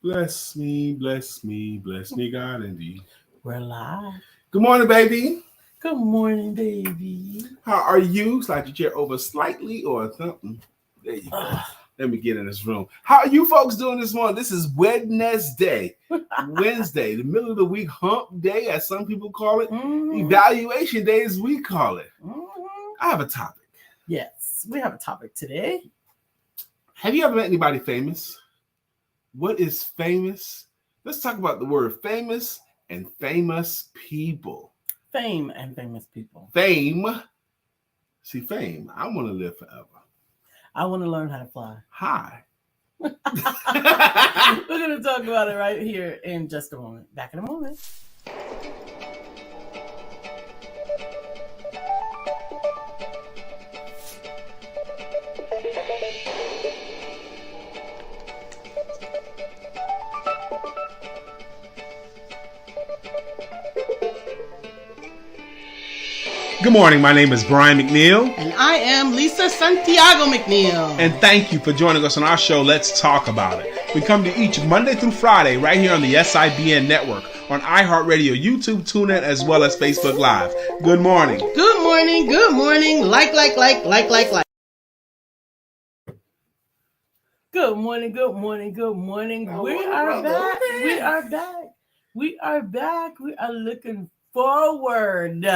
Bless me, bless me, bless me, God, indeed. We're live. Good morning, baby. Good morning, baby. How are you? Slide your chair over slightly or something. There you go. Ugh. Let me get in this room. How are you folks doing this morning? This is Wednesday. Wednesday, the middle of the week hump day, as some people call it. Evaluation day, as we call it. I have a topic. Yes, we have a topic today. Have you ever met anybody famous? What is famous? Let's talk about the word famous and famous people. Fame and famous people. Fame. See, fame. I want to live forever. I want to learn how to fly. Hi. We're going to talk about it right here in just a moment. Back in a moment. Good morning. My name is Brian McNeill. And I am Lisa Santiago McNeill. And thank you for joining us on our show, Let's Talk About It. We come to each Monday through Friday right here on the SIBN network, on iHeartRadio, YouTube, TuneIn, as well as Facebook Live. Good morning. Good morning. Good morning. Like. Good morning, good morning, good morning. We are back. We are back. We are back. We are looking forward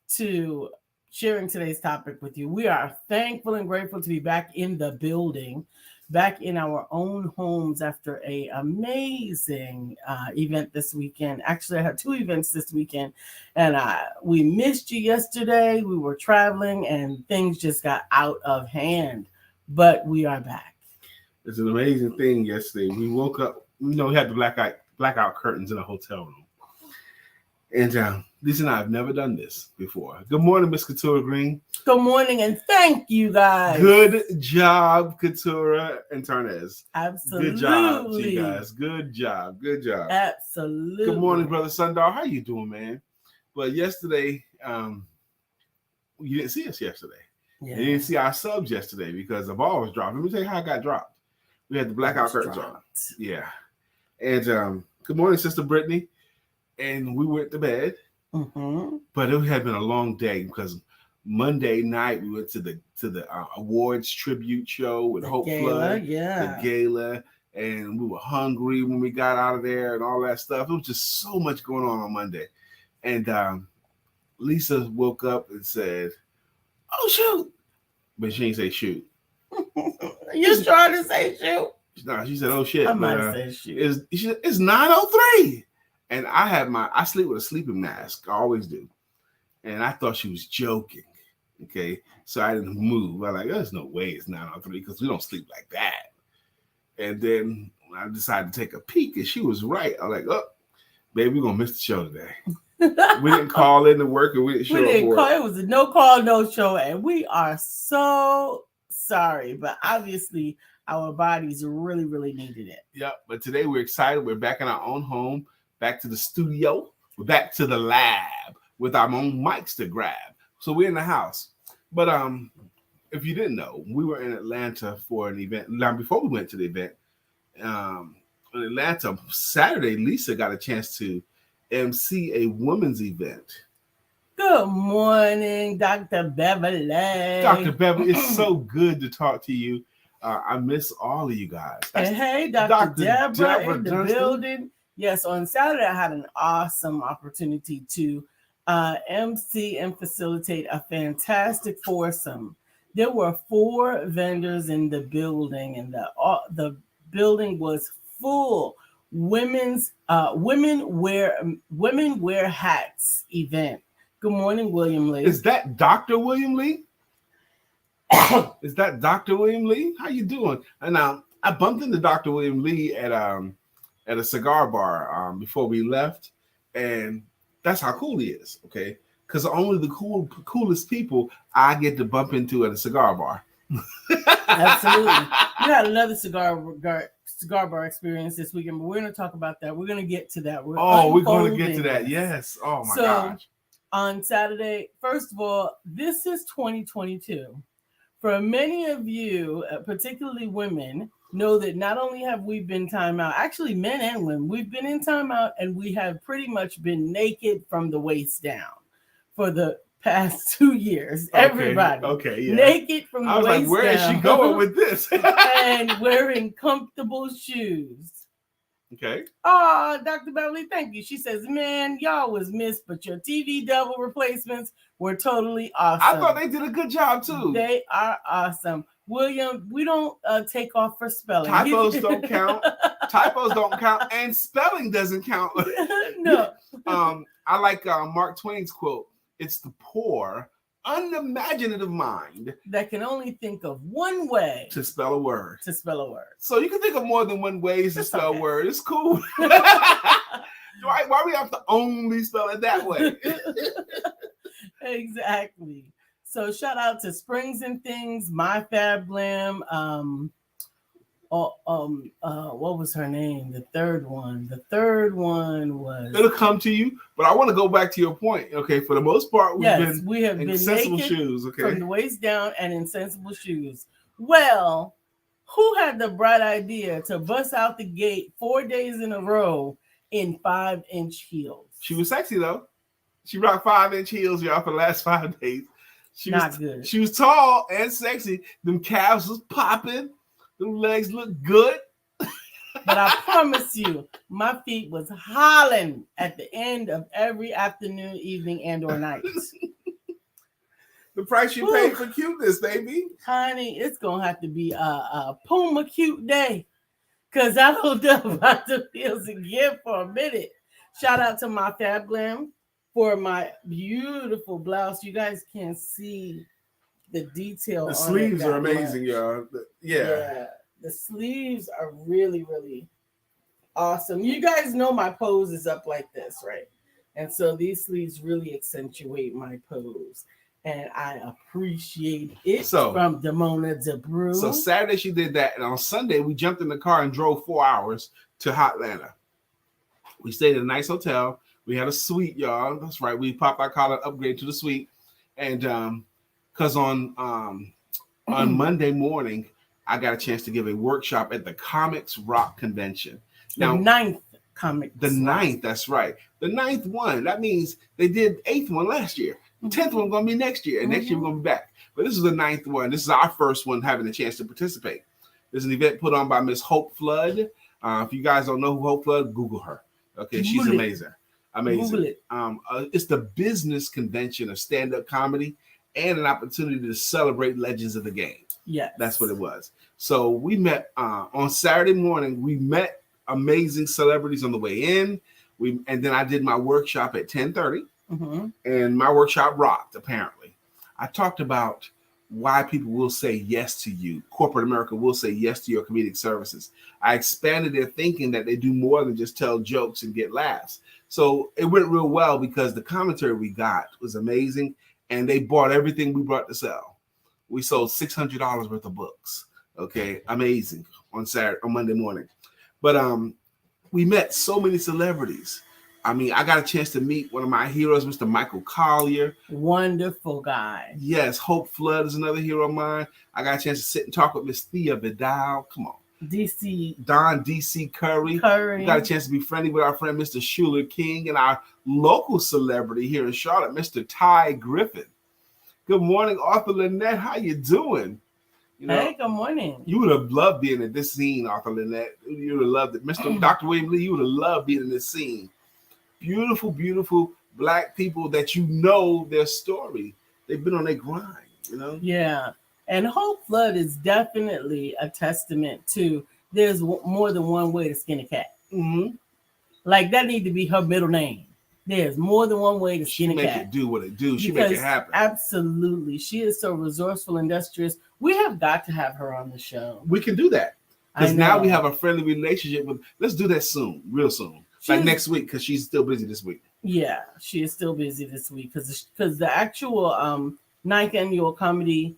to sharing today's topic with you. We are thankful and grateful to be back in the building, back in our own homes after an amazing event this weekend. Actually, I had 2 events this weekend, and we missed you yesterday. We were traveling, and things just got out of hand, but we are back. It's an amazing thing yesterday. We woke up, we had the blackout curtains in a hotel room. And Lisa and I have never done this before. Good morning, Miss Katura Green. Good morning, and thank you, guys. Good job, Katura and Tarnez. Absolutely. Good job, you guys. Good job. Good job. Absolutely. Good morning, Brother Sundar. How you doing, man? Well, yesterday, you didn't see us yesterday. Yeah. You didn't see our subs yesterday because the ball was dropped. Let me tell you how it got dropped. We had the blackout curtains on. Yeah. And good morning, Sister Brittany. And we went to bed. Mm-hmm. But it had been a long day because Monday night we went to the awards tribute show with Hope Flood. Yeah. The gala. And we were hungry when we got out of there and all that stuff. It was just so much going on Monday. And Lisa woke up and said, "Oh, shoot." But she didn't say shoot. You trying to say shoot? No, she said, "Oh shit." I might say shoot. It's 9:03. And I sleep with a sleeping mask. I always do. And I thought she was joking. Okay. So I didn't move. I'm like, there's no way it's 9:03 because we don't sleep like that. And then I decided to take a peek and she was right. I'm like, oh, baby, we're going to miss the show today. We didn't call in to work and we didn't show up for it. It was a no call, no show. And we are so sorry. But obviously our bodies really, really needed it. Yep. But today we're excited. We're back in our own home. Back to the studio, we're back to the lab with our own mics to grab. So we're in the house. But if you didn't know, we were in Atlanta for an event. Now, before we went to the event, in Atlanta, Saturday, Lisa got a chance to MC a women's event. Good morning, Dr. Beverly. Dr. Beverly, it's so good to talk to you. I miss all of you guys. And hey, Dr. Deborah in the building. Yes, on Saturday, I had an awesome opportunity to MC and facilitate a fantastic foursome. There were 4 vendors in the building, and the building was full. Women wear hats event. Good morning, William Lee. Is that Dr. William Lee? Is that Dr. William Lee? How you doing? And I bumped into Dr. William Lee at a cigar bar before we left, and that's how cool he is, okay? Because only the coolest people I get to bump into at a cigar bar. Absolutely. We had another cigar bar experience this weekend, but we're going to talk about that. We're going to get to that. We're going to get to that. Yes. Oh my gosh. On Saturday, first of all, this is 2022. For many of you, particularly women, know that not only have we been timeout, actually men and women, we've been in timeout and we have pretty much been naked from the waist down for the past 2 years. Okay, Everybody. Okay, yeah. Naked from the I was waist like, where is down. she going with this? And wearing comfortable shoes. Okay. Oh, Dr. Beverly, thank you. She says, man, y'all was missed, but your TV double replacements were totally awesome. I thought they did a good job too. They are awesome. William, we don't take off for spelling. Typos don't count. Typos don't count. And spelling doesn't count. No. I like Mark Twain's quote. It's the poor, unimaginative mind that can only think of one way to spell a word. So you can think of more than one ways to spell a word. It's cool. Why we have to only spell it that way? Exactly. So shout out to Springs and Things, My Fab Glam. What was her name? The third one was. It'll come to you, but I want to go back to your point. Okay, for the most part, we have been sensible naked shoes. Okay, from the waist down and in sensible shoes. Well, who had the bright idea to bust out the gate 4 days in a row in 5-inch heels? She was sexy though. She rocked 5-inch heels, y'all, for the last 5 days. She was tall and sexy. Them calves was popping. Them legs look good. But I promise you, my feet was hollering at the end of every afternoon, evening, and or night. The price you paid for cuteness, baby. Honey, it's going to have to be a Puma cute day. Because I don't know about the feels again for a minute. Shout out to My Fab Glam for my beautiful blouse. You guys can't see the detail. The sleeves are amazing, y'all. Yeah. The sleeves are really, really awesome. You guys know my pose is up like this, right? And so these sleeves really accentuate my pose. And I appreciate it from Damona DeBrew. So Saturday she did that. And on Sunday, we jumped in the car and drove 4 hours to Hotlanta. We stayed at a nice hotel. We had a suite, y'all. That's right. We popped our collar, upgrade to the suite. And because on Monday morning, I got a chance to give a workshop at the Comics Rock Convention. Now, the 9th Comics. The 9th, that's right. The 9th one. That means they did 8th one last year. The 10th one going to be next year. And next year we're going to be back. But this is the 9th one. This is our first one having a chance to participate. This is an event put on by Miss Hope Flood. If you guys don't know who Hope Flood, Google her. Okay, she's amazing. Amazing. It's the business convention of stand-up comedy and an opportunity to celebrate legends of the game. Yeah, that's what it was. So we met on Saturday morning. We met amazing celebrities on the way in. And then I did my workshop at 10:30, and my workshop rocked. Apparently, I talked about why people will say yes to you. Corporate America will say yes to your comedic services. I expanded their thinking that they do more than just tell jokes and get laughs. So it went real well because the commentary we got was amazing, and they bought everything we brought to sell. We sold $600 worth of books. Okay, amazing on Monday morning. But we met so many celebrities. I mean, I got a chance to meet one of my heroes, Mr. Michael Collier. Wonderful guy. Yes, Hope Flood is another hero of mine. I got a chance to sit and talk with Miss Thea Vidal. Come on. Don DC Curry. We got a chance to be friendly with our friend Mr. Schuler King and our local celebrity here in Charlotte, Mr. Ty Griffin. Good morning, Arthur Lynette. How you doing? Hey, good morning. You would have loved being in this scene, Arthur Lynette. You would have loved it. Mr. Dr. William Lee, you would have loved being in this scene. Beautiful, beautiful Black people that you know their story. They've been on their grind, Yeah. And Hope Flood is definitely a testament to there's more than one way to skin a cat. Like that need to be her middle name. There's more than one way to skin a cat. She make it do what it do. She make it happen. Absolutely. She is so resourceful, industrious. We have got to have her on the show. We can do that. Because now we have a friendly relationship with, let's do that soon, real soon. Like next week, because she's still busy this week. Yeah, she is still busy this week because the actual 9th annual comedy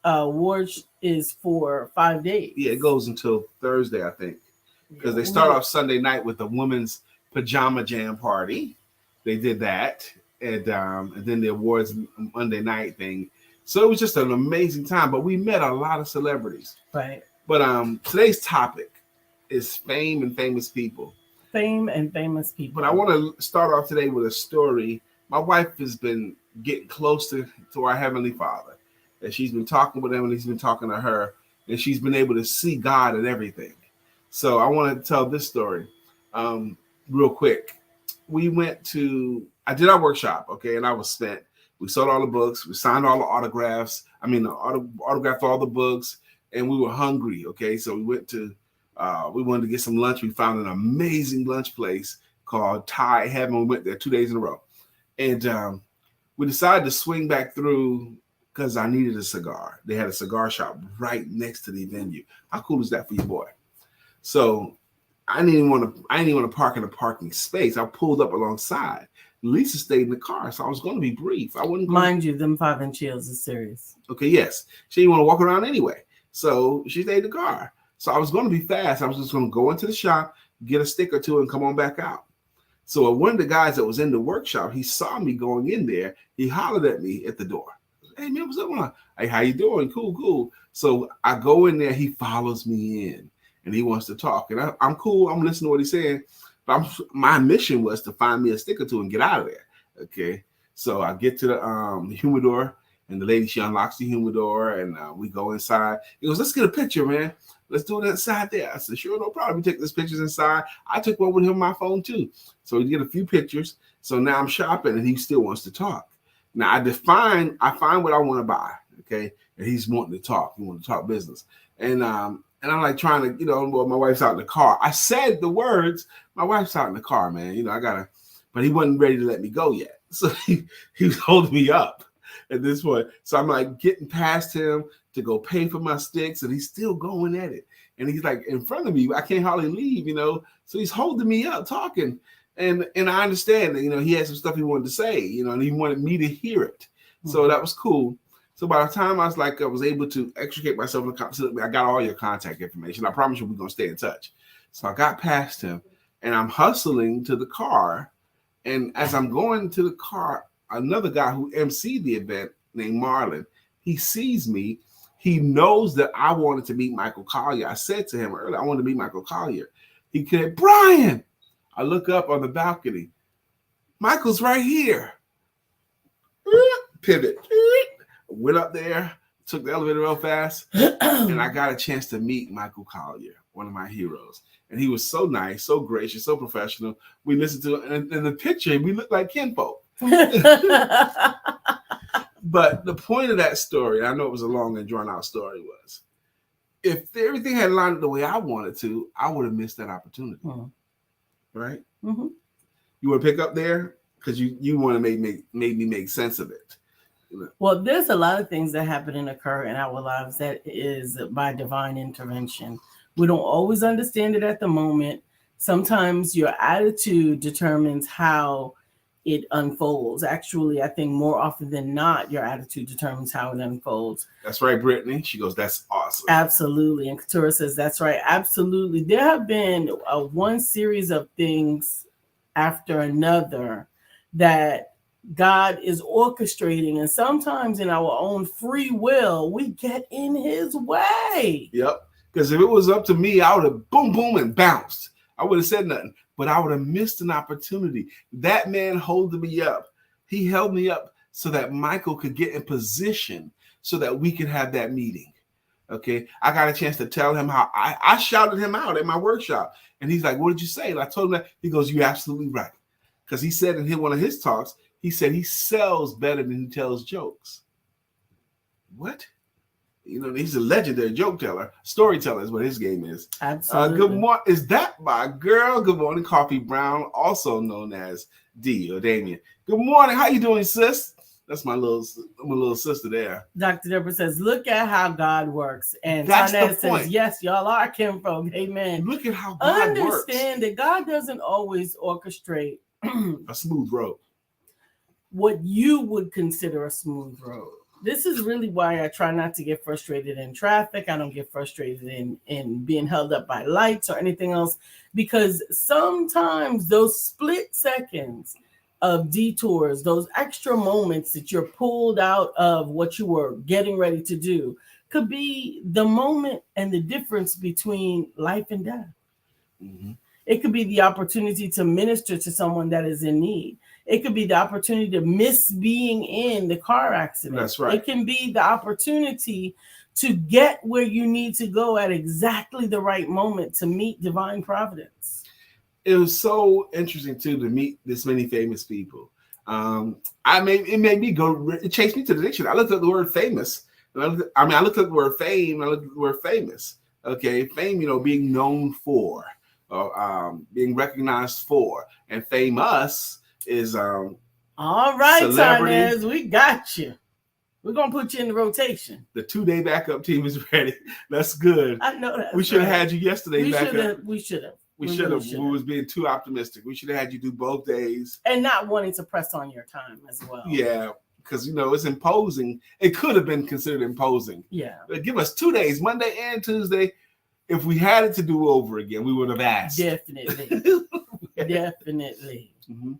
awards is for 5 days. Yeah, it goes until Thursday, I think. Because they start off Sunday night with the women's pajama jam party. They did that, and then the awards Monday night thing. So it was just an amazing time. But we met a lot of celebrities. Right. But today's topic is fame and famous people. Fame and famous people. But I want to start off today with a story. My wife has been getting close to our Heavenly Father. And she's been talking with him, and he's been talking to her. And she's been able to see God in everything. So I want to tell this story real quick. I did our workshop, okay, and I was spent. We sold all the books. We signed all the autographs. Autographed all the books, and we were hungry, okay? So we wanted to get some lunch. We found an amazing lunch place called Thai Heaven. We went there 2 days in a row. And we decided to swing back through because I needed a cigar. They had a cigar shop right next to the venue. How cool is that for you, boy? So I didn't even want to park in a parking space. I pulled up alongside. Lisa stayed in the car, so I was going to be brief. I wouldn't. Mind you, them 5-inch heels is serious. Okay, yes. She didn't want to walk around anyway, so she stayed in the car. So I was going to be fast. I was just going to go into the shop, get a stick or two, and come on back out. So one of the guys that was in the workshop, he saw me going in there. He hollered at me at the door. Hey, man, what's up, man? Hey, how you doing? Cool. So I go in there. He follows me in, and he wants to talk. And I'm cool. I'm listening to what he's saying. But my mission was to find me a stick or two and get out of there. Okay. So I get to the humidor, and the lady, she unlocks the humidor, and we go inside. He goes, let's get a picture, man. Let's do it inside there. I said, sure, no problem. We take these pictures inside. I took one with him on my phone too. So we get a few pictures. So now I'm shopping, and he still wants to talk. Now I find what I want to buy. Okay. And he's wanting to talk. He wants to talk business. And I'm like trying to, well, my wife's out in the car. I said the words, my wife's out in the car, man. But he wasn't ready to let me go yet. So he was holding me up at this point. So I'm like getting past him to go pay for my sticks, and he's still going at it. And he's like in front of me. I can't hardly leave, So he's holding me up, talking. And I understand that, he had some stuff he wanted to say, and he wanted me to hear it. So that was cool. So by the time I was able to extricate myself, I got all your contact information. I promise you we're going to stay in touch. So I got past him, and I'm hustling to the car. And as I'm going to the car, another guy who emceed the event named Marlon, he sees me. He knows that I wanted to meet Michael Collier. I said to him earlier, I wanted to meet Michael Collier. He said, Brian. I look up on the balcony. Michael's right here. Pivot. Went up there, took the elevator real fast, and I got a chance to meet Michael Collier, one of my heroes. And he was so nice, so gracious, so professional. We listened to it, and in the picture, we looked like kinfolk. But the point of that story, I know it was a long and drawn-out story, was if everything had lined up the way I wanted to, I would have missed that opportunity. Right? Mm-hmm. You want to pick up there? Because you want to make me make sense of it. Well, there's a lot of things that happen and occur in our lives that is by divine intervention. We don't always understand it at the moment. Sometimes your attitude determines how it unfolds. Actually, I think more often than not, your attitude determines how it unfolds. That's right, Brittany. She goes, that's awesome. Absolutely. And Katura says, that's right. Absolutely. There have been one series of things after another that God is orchestrating, and sometimes in our own free will, we get in his way. Yep. Because if it was up to me, I would have boom, boom, and bounced. I would have said nothing, but I would have missed an opportunity. That man holding me up. He held me up so that Michael could get in position so that we could have that meeting. Okay. I got a chance to tell him how I shouted him out at my workshop. And he's like, what did you say? And I told him that. He goes, you're absolutely right. Because he said in one of his talks, he said he sells better than he tells jokes. What? He's a legendary joke teller. Storyteller is what his game is. Absolutely. Good morning. Is that my girl? Good morning, Coffee Brown, also known as D or Damien. Good morning. How you doing, sis? That's my little sister there. Dr. Deborah says, look at how God works. And that's Tonette the says, point. yes, y'all are kinfolk. Amen. Look at how God works. Understand that God doesn't always orchestrate a smooth road. What you would consider a smooth road. This is really why I try not to get frustrated in traffic. I don't get frustrated in being held up by lights or anything else, because sometimes those split seconds of detours, those extra moments that you're pulled out of what you were getting ready to do, could be the moment and the difference between life and death. Mm-hmm. It could be the opportunity to minister to someone that is in need. It could be the opportunity to miss being in the car accident. That's right. It can be the opportunity to get where you need to go at exactly the right moment to meet divine providence. It was so interesting too to meet this many famous people. It chased me to the dictionary. I looked at the word famous. I looked at the word fame. I looked at the word famous. Okay, fame, being known for, being recognized for, and famous is all right, celebrity. Tarnez, we got you. We're gonna put you in the rotation. The 2-day backup team is ready. That's good. I know that. We should have had you yesterday. We should have. We should have. We was being too optimistic. We should have had you do both days. And not wanting to press on your time as well. Yeah, because it's imposing. It could have been considered imposing. Yeah. But give us 2 days, Monday and Tuesday. If we had it to do over again, we would have asked. Definitely. Definitely. Mm-hmm.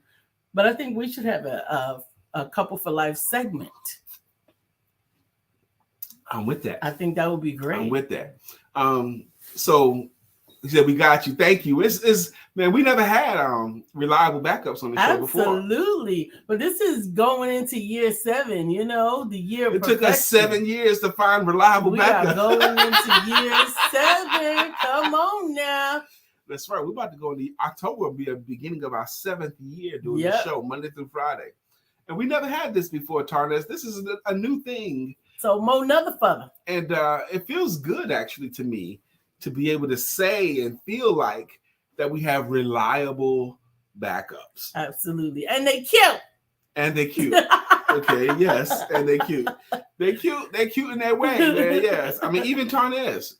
But I think we should have a Couple for Life segment. I'm with that. I think that would be great. I'm with that. So he said, we got you. Thank you. It's man, we never had reliable backups on the show before. Absolutely. But this is going into year 7, the year it took us 7 years to find reliable backups. We are going into year 7. Come on now. That's right. We're about to go into October will be the beginning of our 7th year doing the show Monday through Friday. And we never had this before, Tarnez. This is a new thing. So more another fella. And it feels good actually to me to be able to say and feel like that we have reliable backups. Absolutely. And they cute. Okay, yes. And they cute. They're cute. They're cute in their way, man. Yes. I mean, even Tarnez.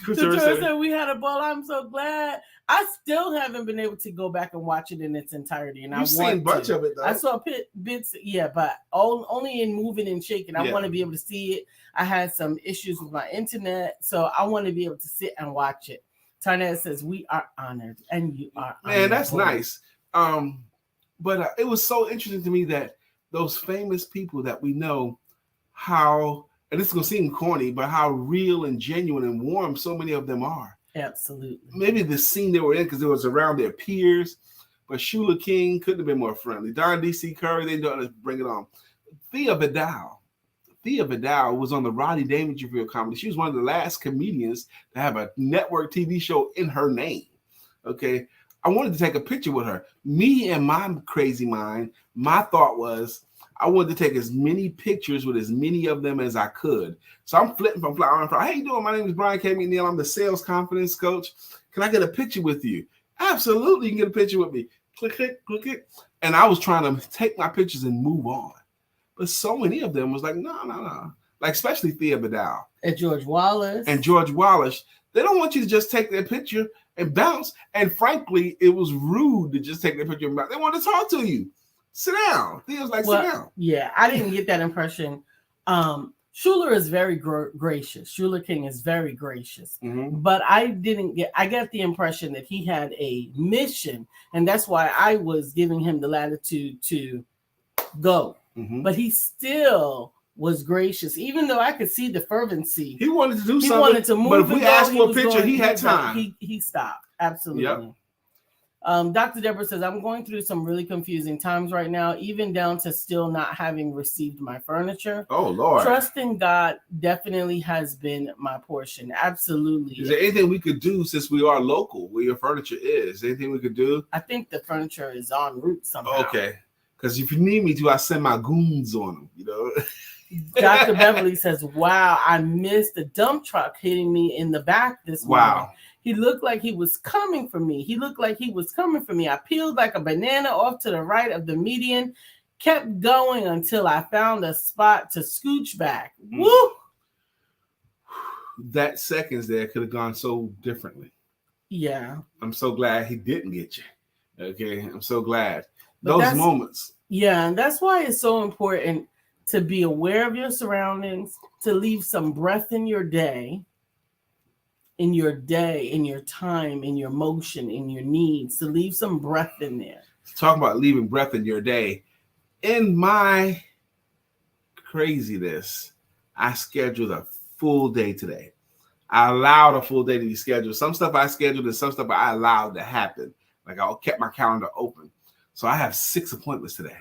Teresa said we had a ball. I'm so glad. I still haven't been able to go back and watch it in its entirety. And I've seen a bunch of it, though. I saw bits, but only in moving and shaking. I want to be able to see it. I had some issues with my internet, so I want to be able to sit and watch it. Tarnez says we are honored, and you are honored. Man, that's nice. But it was so interesting to me that those famous people that we know how, and this is going to seem corny, but how real and genuine and warm so many of them are. Absolutely. Maybe the scene they were in because it was around their peers, but Shula King couldn't have been more friendly. Don D.C. Curry, they don't bring it on. Thea Vidal was on the Rodney Dangerfield comedy. She was one of the last comedians to have a network TV show in her name. Okay. I wanted to take a picture with her. Me and my crazy mind, my thought was I wanted to take as many pictures with as many of them as I could. So I'm flipping from flower and flower. Hey, you doing? My name is Brian K. McNeill. I'm the sales confidence coach. Can I get a picture with you? Absolutely. You can get a picture with me. Click it, click it. And I was trying to take my pictures and move on. But so many of them was like, no. Like, especially Thea Vidal. And George Wallace. They don't want you to just take their picture and bounce. And frankly, it was rude to just take their picture and bounce. They want to talk to you. Sit down. Thea's like, sit down. Yeah, I didn't get that impression. Shula is very gracious. Shula King is very gracious. Mm-hmm. But I got the impression that he had a mission. And that's why I was giving him the latitude to go. Mm-hmm. But he still was gracious, even though I could see the fervency. He wanted to do something. He wanted to move. But if we asked for a picture, he had time. He stopped. Absolutely. Yep. Dr. Deborah says, I'm going through some really confusing times right now, even down to still not having received my furniture. Oh, Lord. Trusting God definitely has been my portion. Absolutely. Is there anything we could do since we are local where your furniture is? Anything we could do? I think the furniture is en route somehow. Okay. Because if you need me to, I send my goons on them, Dr. Beverly says, wow, I missed the dump truck hitting me in the back this morning. Wow. He looked like he was coming for me. I peeled like a banana off to the right of the median, kept going until I found a spot to scooch back. Mm. Woo! That seconds there could have gone so differently. Yeah. I'm so glad he didn't get you. Okay. I'm so glad. But those moments. Yeah. And that's why it's so important to be aware of your surroundings, to leave some breath in your day, in your time, in your motion, in your needs, to leave some breath in there. Talk about leaving breath in your day. In my craziness, I scheduled a full day today. I allowed a full day to be scheduled. Some stuff I scheduled and some stuff I allowed to happen. Like I kept my calendar open. So I have 6 appointments today.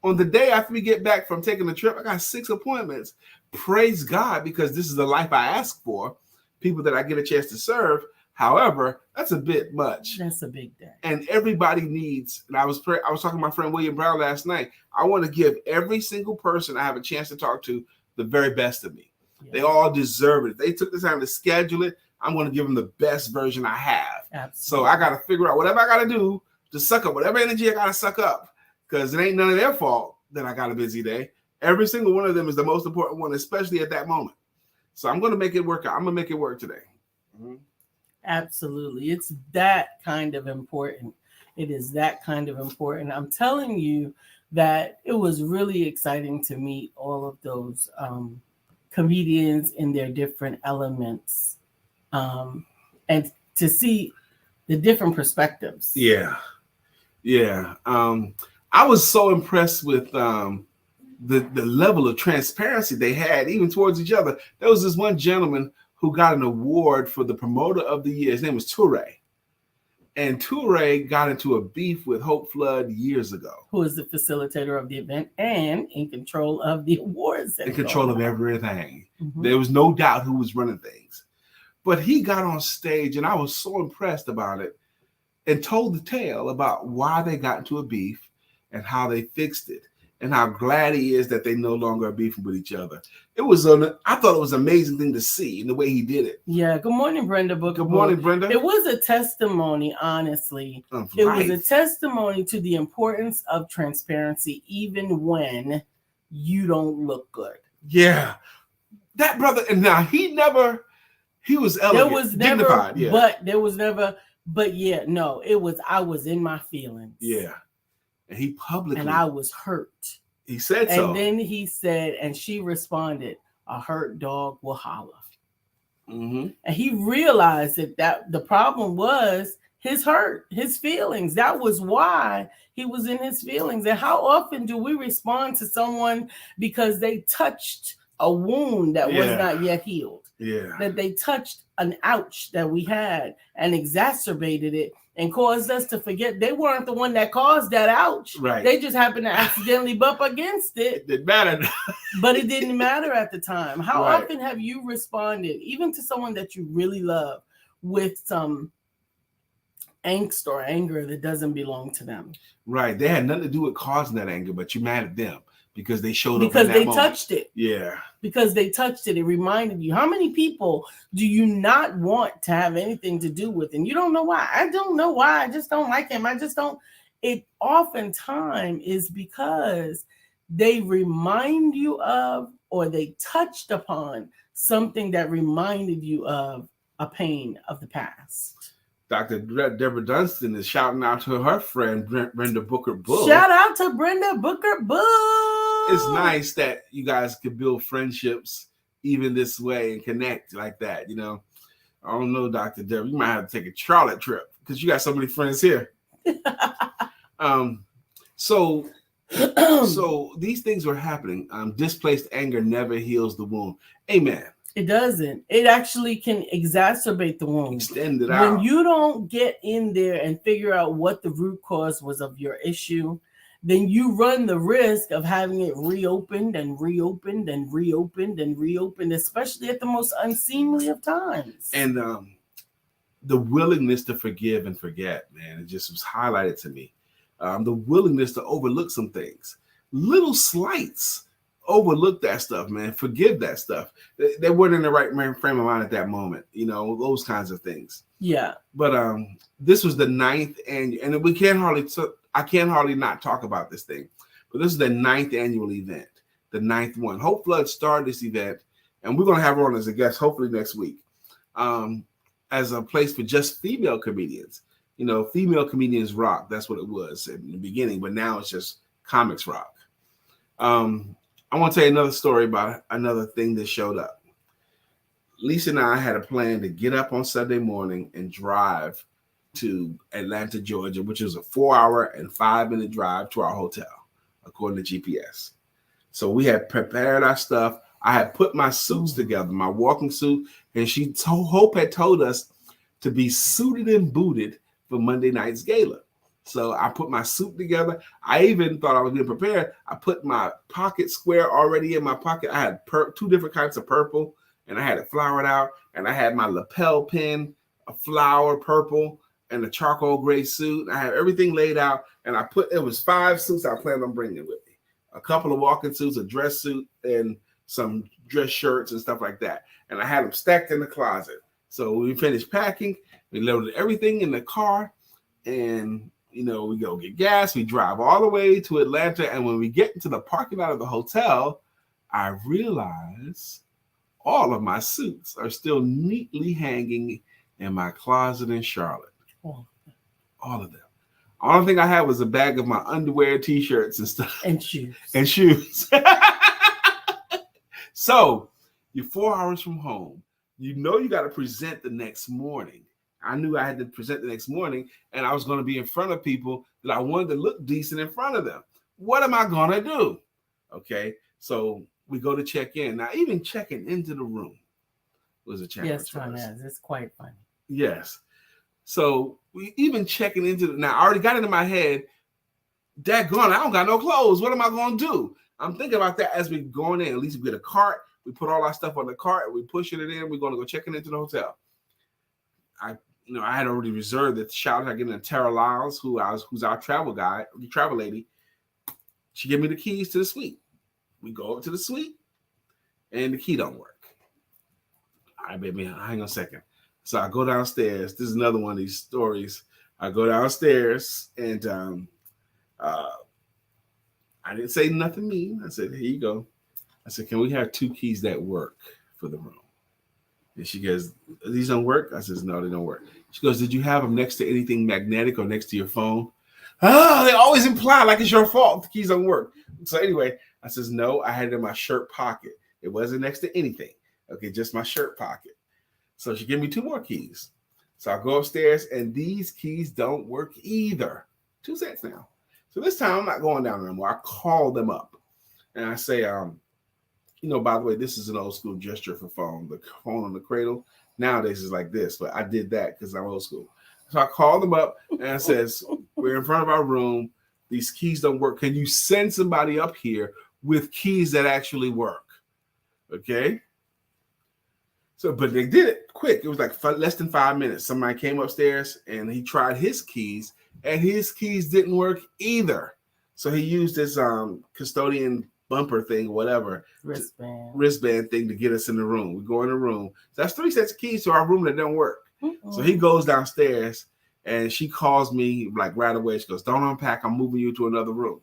On the day after we get back from taking the trip, I got 6 appointments. Praise God, because this is the life I asked for, people that I get a chance to serve. However, that's a bit much. That's a big day. And everybody needs, and I was talking to my friend William Brown last night. I want to give every single person I have a chance to talk to the very best of me. Yeah. They all deserve it. If they took the time to schedule it, I'm going to give them the best version I have. Absolutely. So I got to figure out whatever I got to do to suck up whatever energy I got to suck up, because it ain't none of their fault that I got a busy day. Every single one of them is the most important one, especially at that moment. So I'm going to make it work out. I'm going to make it work today. Mm-hmm. Absolutely. It's that kind of important. It is that kind of important. I'm telling you that it was really exciting to meet all of those comedians in their different elements, and to see the different perspectives. Yeah. I was so impressed with the level of transparency they had, even towards each other. There was this one gentleman who got an award for the promoter of the year. His name was Toure. And Toure got into a beef with Hope Flood years ago. Who is the facilitator of the event and in control of the awards. In control of everything. Mm-hmm. There was no doubt who was running things. But he got on stage, and I was so impressed about it, and told the tale about why they got into a beef and how they fixed it, and how glad he is that they no longer are beefing with each other. I thought it was an amazing thing to see in the way he did it. Yeah. Good morning, Brenda Booker. Good morning, Brenda. It was a testimony, honestly. It was a testimony to the importance of transparency, even when you don't look good. Yeah. That brother, and now he was elegant, dignified. I was in my feelings. Yeah. And he publicly. And I was hurt. He said so. And then he said, and she responded, a hurt dog will holler. Mm-hmm. And he realized that the problem was his hurt, his feelings. That was why he was in his feelings. And how often do we respond to someone because they touched a wound that was not yet healed? Yeah. That they touched an ouch that we had and exacerbated it and caused us to forget they weren't the one that caused that ouch. Right. They just happened to accidentally bump against it. It didn't matter. But it didn't matter at the time. How often have you responded, even to someone that you really love, with some angst or anger that doesn't belong to them? Right. They had nothing to do with causing that anger, but you're mad at them because they showed up because in that they moment. Touched it. Yeah. Because they touched it. It reminded you. How many people do you not want to have anything to do with? And you don't know why. I don't know why. I just don't like him. I just don't. It oftentimes is because they remind you of, or they touched upon something that reminded you of a pain of the past. Dr. Deborah Dunstan is shouting out to her friend, Brenda Booker Bull. Shout out to Brenda Booker Bull. It's nice that you guys can build friendships even this way and connect like that. You know, I don't know, Dr. Deborah, you might have to take a Charlotte trip because you got so many friends here. So these things were happening. Displaced anger never heals the wound. Amen. It doesn't. It actually can exacerbate the wound. Extend it out. When you don't get in there and figure out what the root cause was of your issue, then you run the risk of having it reopened and reopened and reopened and reopened, especially at the most unseemly of times. And the willingness to forgive and forget, man, it just was highlighted to me. The willingness to overlook some things, little slights. Overlook that stuff, man. Forgive that stuff. They weren't in the right frame of mind at that moment, you know, those kinds of things. Yeah. But this was the 9th annual, and I can't hardly not talk about this thing. But this is the 9th annual event, the 9th one. Hope Flood started this event, and we're gonna have her on as a guest hopefully next week, as a place for just female comedians. You know, female comedians rock. That's what it was in the beginning, but now it's just comics rock. I want to tell you another story about another thing that showed up. Lisa and I had a plan to get up on Sunday morning and drive to Atlanta, Georgia, which is a 4-hour and 5-minute drive to our hotel, according to GPS. So we had prepared our stuff. I had put my suits together, my walking suit, and Hope had told us to be suited and booted for Monday night's gala. So I put my suit together. I even thought I was being prepared. I put my pocket square already in my pocket. I had two different kinds of purple, and I had it flowered out, and I had my lapel pin, a flower purple, and a charcoal gray suit. I had everything laid out, and it was 5 suits I planned on bringing with me. A couple of walking suits, a dress suit, and some dress shirts and stuff like that. And I had them stacked in the closet. So we finished packing. We loaded everything in the car, and we go get gas. We drive all the way to Atlanta, and when we get into the parking lot of the hotel, I realize all of my suits are still neatly hanging in my closet in Charlotte. All of them. Only thing I had was a bag of my underwear, t-shirts, and stuff. And shoes. So you're 4 hours from home. You got to present the next morning. I knew I had to present the next morning, and I was going to be in front of people that I wanted to look decent in front of them. What am I going to do? Okay, so we go to check in. Now, even checking into the room was a challenge. Yes, Tom, it's quite funny. Yes. So we even checking into now. I already got it in my head. Daggone, I don't got no clothes. What am I going to do? I'm thinking about that as we going in. At least we get a cart. We put all our stuff on the cart. We pushing it in. We're going to go checking into the hotel. I had already reserved it. Shout out again to Tara Lyles, who's our travel lady. She gave me the keys to the suite. We go up to the suite, and the key don't work. All right, baby, hang on a second. So I go downstairs. This is another one of these stories. I go downstairs, and I didn't say nothing mean. I said, here you go. I said, can we have 2 keys that work for the room? And she goes, these don't work? I says, no, they don't work. She goes, did you have them next to anything magnetic or next to your phone? Oh, they always imply like it's your fault. The keys don't work. So anyway, I says, no, I had it in my shirt pocket. It wasn't next to anything. Okay, just my shirt pocket. So she gave me 2 more keys. So I go upstairs, and these keys don't work either. 2 sets now. So this time I'm not going down there anymore. I call them up, and I say, by the way, this is an old school gesture for phone. The phone on the cradle nowadays is like this, but I did that because I'm old school. So I called them up, and I says, we're in front of our room. These keys don't work. Can you send somebody up here with keys that actually work? Okay. So, but they did it quick. It was like less than 5 minutes. Somebody came upstairs, and he tried his keys, and his keys didn't work either. So he used this custodian bumper thing, whatever, wristband thing to get us in the room. We go in the room. So that's 3 sets of keys to our room that don't work. Mm-hmm. So he goes downstairs, and she calls me like right away. She goes, don't unpack. I'm moving you to another room.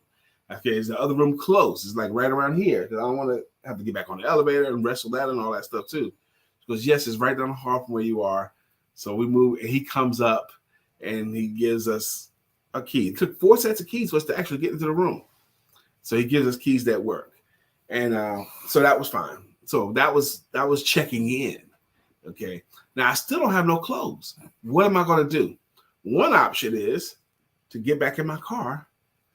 Okay, is the other room close? It's like right around here, because I don't want to have to get back on the elevator and wrestle that and all that stuff too. She goes, yes, it's right down the hall from where you are. So we move, and he comes up, and he gives us a key. It took 4 sets of keys for us to actually get into the room. So he gives us keys that work. And so that was fine. So that was checking in. Okay. Now I still don't have no clothes. What am I going to do? One option is to get back in my car,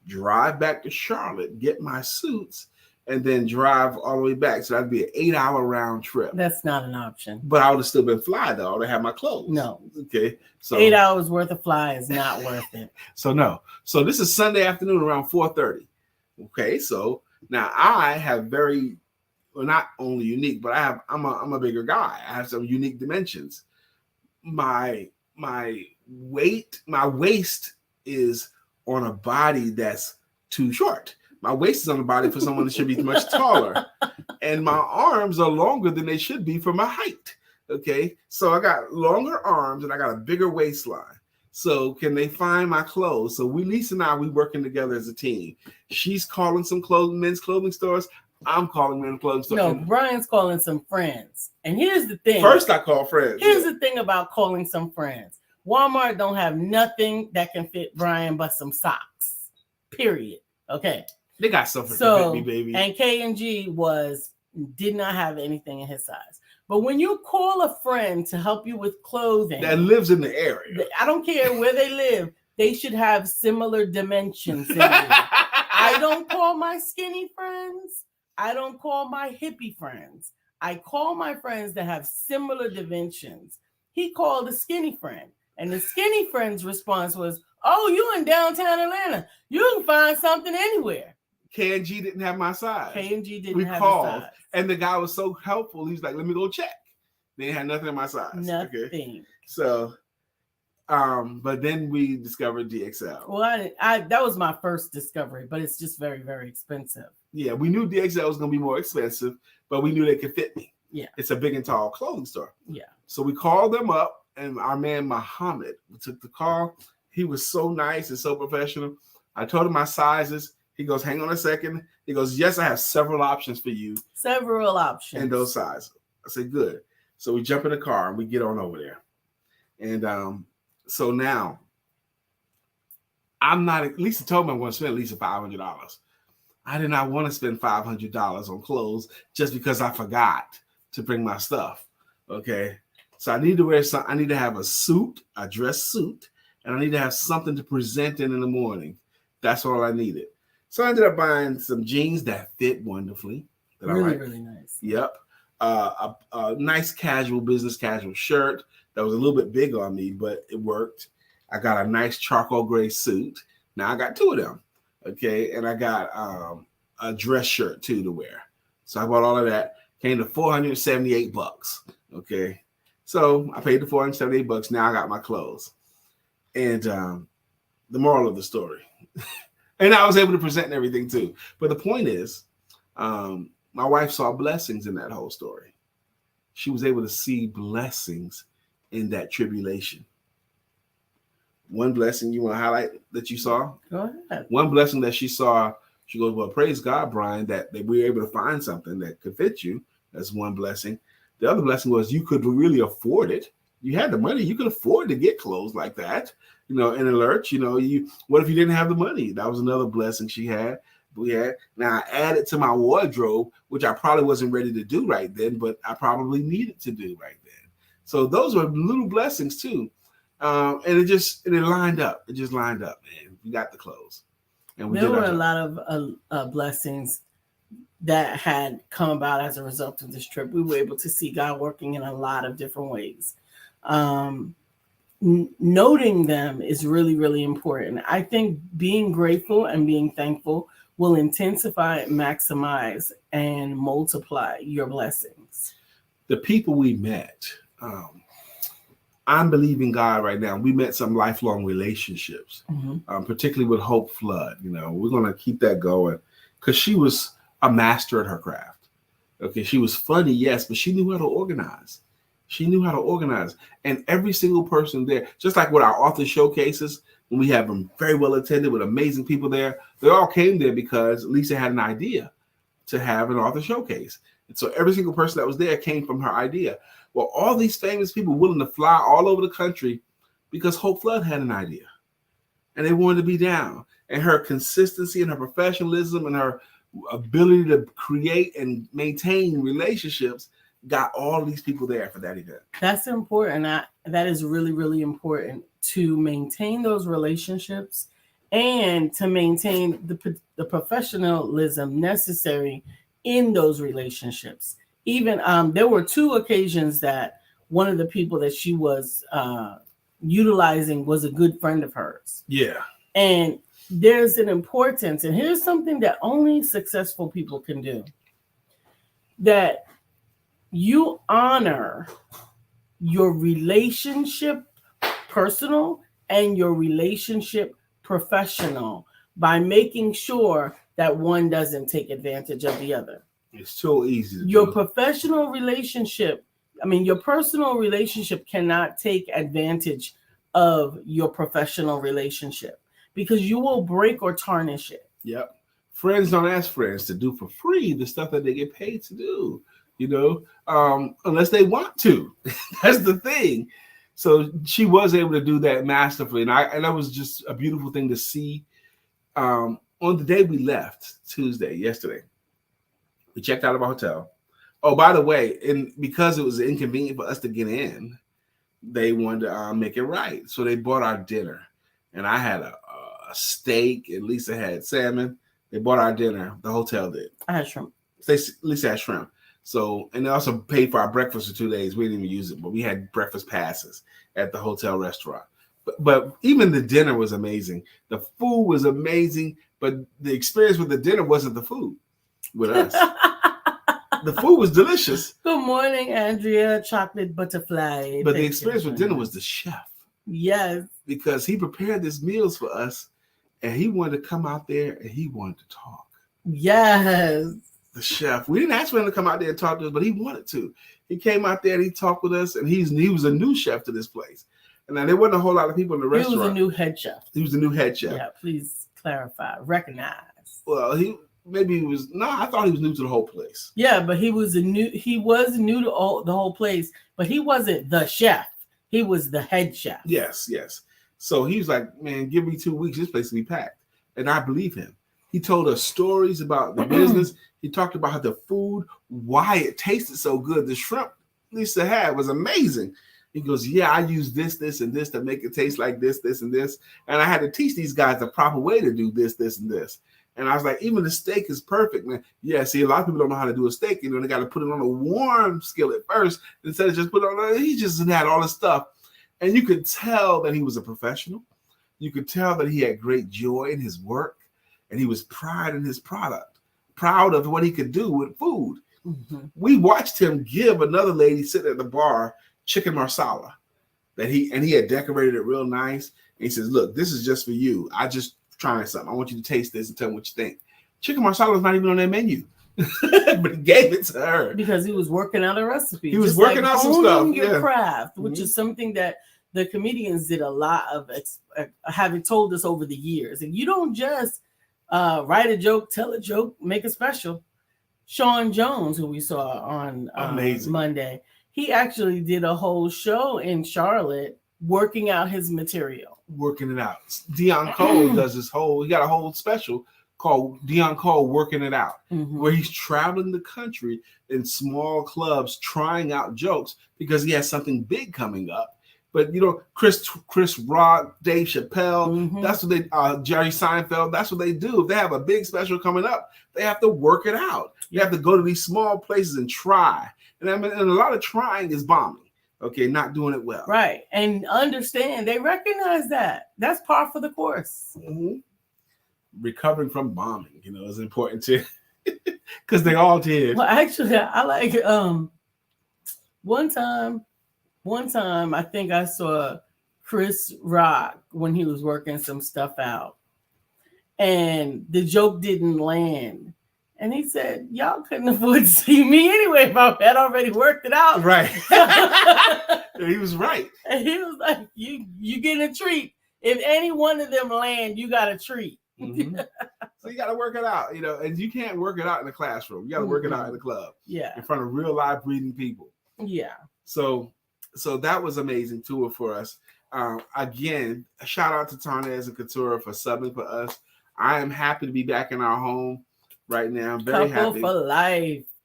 drive back to Charlotte, get my suits, and then drive all the way back. So that'd be an 8-hour round trip. That's not an option. But I would have still been fly though. I would have had my clothes. No. Okay. So 8 hours worth of fly is not worth it. So no. So this is Sunday afternoon around 4:30. Okay. So now I have not only unique, but I'm a bigger guy. I have some unique dimensions. My waist is on a body that's too short. My waist is on a body for someone that should be much taller. And my arms are longer than they should be for my height. Okay. So I got longer arms and I got a bigger waistline. So can they find my clothes? So Lisa and I, we working together as a team. She's calling some men's clothing stores. I'm calling men's clothing stores. No, Brian's calling some friends. And here's the thing. First I call friends. Here's the thing about calling some friends. Walmart don't have nothing that can fit Brian but some socks. Period. Okay. They got something to fit me, baby. And K&G did not have anything in his size. But when you call a friend to help you with clothing that lives in the area, I don't care where they live, they should have similar dimensions. I don't call my skinny friends. I don't call my hippie friends. I call my friends that have similar dimensions. He called a skinny friend. And the skinny friend's response was, oh, you in downtown Atlanta. You can find something anywhere. K&G didn't have my size. K&G didn't we have called, size. And the guy was so helpful. He was like, let me go check. They had nothing in my size. Nothing. Okay? So, but then we discovered DXL. Well, I that was my first discovery, but it's just very, very expensive. Yeah, we knew DXL was going to be more expensive, but we knew they could fit me. Yeah. It's a big and tall clothing store. Yeah. So we called them up, and our man Muhammad took the call. He was so nice and so professional. I told him my sizes. He goes, hang on a second. He goes, yes, I have several options for you. Several options. In those sizes. I said, good. So we jump in the car and we get on over there. And so now, Lisa told me I'm going to spend at least $500. I did not want to spend $500 on clothes just because I forgot to bring my stuff. Okay. So I need to wear I need to have a suit, a dress suit, and I need to have something to present in the morning. That's all I needed. So I ended up buying some jeans that fit wonderfully. Really nice. Yep. A nice business casual shirt that was a little bit big on me, but it worked. I got a nice charcoal gray suit. Now I got two of them. Okay. And I got a dress shirt too to wear. So I bought all of that. Came to $478. Okay. So I paid the $478. Now I got my clothes. And the moral of the story. And I was able to present everything too. But the point is, my wife saw blessings in that whole story. She was able to see blessings in that tribulation. One blessing you want to highlight that you saw? Go ahead. One blessing that she saw, she goes, well, praise God, Brian, that we were able to find something that could fit you. That's one blessing. The other blessing was you could really afford it. You had the money. You could afford to get clothes like that, in a lurch. What if you didn't have the money? That was another blessing she had. Now I added to my wardrobe, which I probably wasn't ready to do right then, but I probably needed to do right then. So those were little blessings too. And it lined up. It just lined up, man. We got the clothes. And there were a lot of blessings that had come about as a result of this trip. We were able to see God working in a lot of different ways. Noting them is really, really important. I think being grateful and being thankful will intensify, maximize, and multiply your blessings. The people we met, I'm believing God right now. We met some lifelong relationships, particularly with Hope Flood. We're going to keep that going because she was a master at her craft. Okay, she was funny, yes, but she knew how to organize. And every single person there, just like with our author showcases, when we have them very well attended with amazing people there, they all came there because Lisa had an idea to have an author showcase. And so every single person that was there came from her idea. Well, all these famous people willing to fly all over the country because Hope Flood had an idea and they wanted to be down. And her consistency and her professionalism and her ability to create and maintain relationships got all these people there for that event. That's important. That is really, really important to maintain those relationships and to maintain the professionalism necessary in those relationships. Even there were two occasions that one of the people that she was utilizing was a good friend of hers. Yeah. And there's an importance, and here's something that only successful people can do, that you honor your relationship personal and your relationship professional by making sure that one doesn't take advantage of the other. It's so easy to your do. Professional relationship, your personal relationship cannot take advantage of your professional relationship because you will break or tarnish it. Yep. Friends don't ask friends to do for free the stuff that they get paid to do, unless they want to. That's the thing. So she was able to do that masterfully. And that was just a beautiful thing to see. On the day we left, yesterday, we checked out of our hotel. Oh, by the way, and because it was inconvenient for us to get in, they wanted to make it right. So they bought our dinner. And I had a steak, and Lisa had salmon. They bought our dinner. The hotel did. I had shrimp. They at least had shrimp. So, and they also paid for our breakfast for 2 days. We didn't even use it, but we had breakfast passes at the hotel restaurant. But even the dinner was amazing. The food was amazing, but the experience with the dinner wasn't the food with us. The food was delicious. Good morning, Andrea. Chocolate butterfly. But the experience with dinner was the chef. Yes. Because he prepared these meals for us, and he wanted to come out there and he wanted to talk. Yes. The chef. We didn't ask for him to come out there and talk to us, but he wanted to. He came out there and he talked with us, and he was a new chef to this place. And now there wasn't a whole lot of people in the restaurant. He was a new head chef. He was a new head chef. Yeah, please clarify. Recognize. Well, I thought he was new to the whole place. Yeah, but he was new to the whole place, but he wasn't the chef. He was the head chef. Yes. So he was like, man, give me 2 weeks. This place will be packed. And I believe him. He told us stories about the business. He talked about the food, why it tasted so good. The shrimp Lisa had was amazing. He goes, yeah, I use this, and this to make it taste like this, and this. And I had to teach these guys the proper way to do this, and this. And I was like, even the steak is perfect, man. Yeah, see, a lot of people don't know how to do a steak. They got to put it on a warm skillet first instead of just put it on. He just had all this stuff. And you could tell that he was a professional. You could tell that he had great joy in his work. And he was proud in his product, proud of what he could do with food. Mm-hmm. We watched him give another lady sitting at the bar chicken marsala that he had decorated it real nice. And he says, look, this is just for you. I just trying something. I want you to taste this and tell me what you think. Chicken marsala is not even on their menu, but he gave it to her because he was working out a recipe. He was working out some stuff. Your craft, which is something that the comedians did a lot of having told us over the years. And you don't just write a joke, tell a joke, make a special. Sean Jones, who we saw on Monday, he actually did a whole show in Charlotte working out his material. Working it out. Dion Cole does he got a whole special called Dion Cole Working It Out, where he's traveling the country in small clubs trying out jokes because he has something big coming up. But Chris Rock, Dave Chappelle, that's what they Jerry Seinfeld, that's what they do. If they have a big special coming up, they have to work it out. You have to go to these small places and try. And and a lot of trying is bombing. Okay, not doing it well. Right. And understand, they recognize that. That's par for the course. Mm-hmm. Recovering from bombing, is important too. Because they all did. Well, actually, I like one time I think I saw Chris Rock when he was working some stuff out. And the joke didn't land. And he said, y'all couldn't afford to see me anyway if I had already worked it out. Right. He was right. And he was like, you get a treat. If any one of them land, you got a treat. Mm-hmm. So you got to work it out, and you can't work it out in the classroom. You got to work it out in the club. Yeah. In front of real live breathing people. Yeah. So that was amazing tour for us. Again, a shout out to Tarnez and Couture for subbing for us. I am happy to be back in our home right now. I'm very happy.